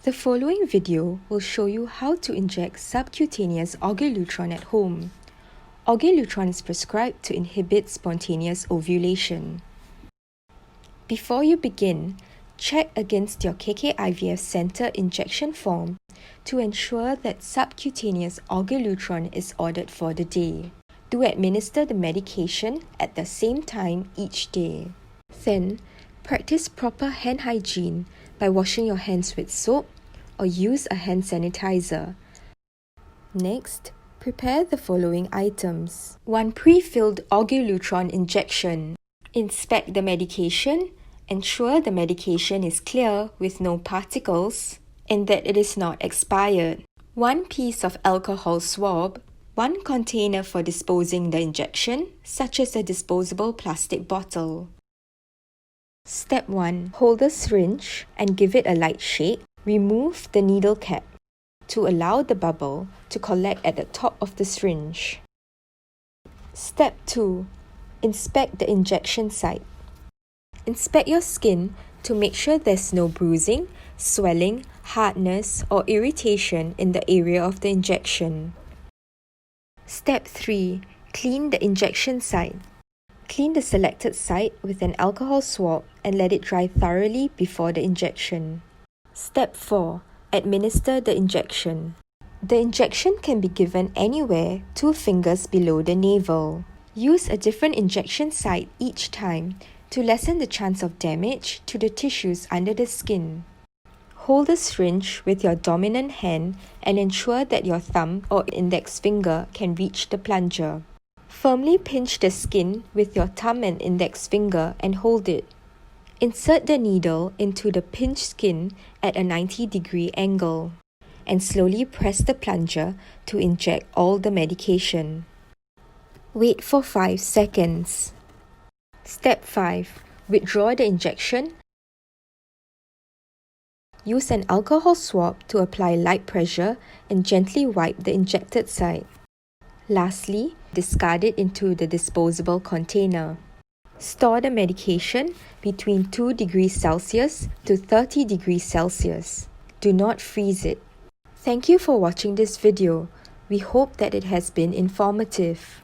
The following video will show you how to inject subcutaneous Orgalutran at home. Orgalutran is prescribed to inhibit spontaneous ovulation. Before you begin, check against your KKIVF center injection form to ensure that subcutaneous Orgalutran is ordered for the day. Do administer the medication at the same time each day. Then, practice proper hand hygiene by washing your hands with soap or use a hand sanitizer. Next, prepare the following items. 1 pre-filled Orgalutran injection. Inspect the medication. Ensure the medication is clear with no particles and that it is not expired. 1 piece of alcohol swab. 1 container for disposing the injection, such as a disposable plastic bottle. Step 1. Hold the syringe and give it a light shake. Remove the needle cap to allow the bubble to collect at the top of the syringe. Step 2. Inspect the injection site. Inspect your skin to make sure there's no bruising, swelling, hardness, or irritation in the area of the injection. Step 3. Clean the injection site. Clean the selected site with an alcohol swab and let it dry thoroughly before the injection. Step 4. Administer the injection. The injection can be given anywhere 2 fingers below the navel. Use a different injection site each time to lessen the chance of damage to the tissues under the skin. Hold the syringe with your dominant hand and ensure that your thumb or index finger can reach the plunger. Firmly pinch the skin with your thumb and index finger and hold it. Insert the needle into the pinched skin at a 90-degree angle and slowly press the plunger to inject all the medication. Wait for 5 seconds. Step 5. Withdraw the injection. Use an alcohol swab to apply light pressure and gently wipe the injected site. Lastly, discard it into the disposable container. Store the medication between 2 degrees Celsius to 30 degrees Celsius. Do not freeze it. Thank you for watching this video. We hope that it has been informative.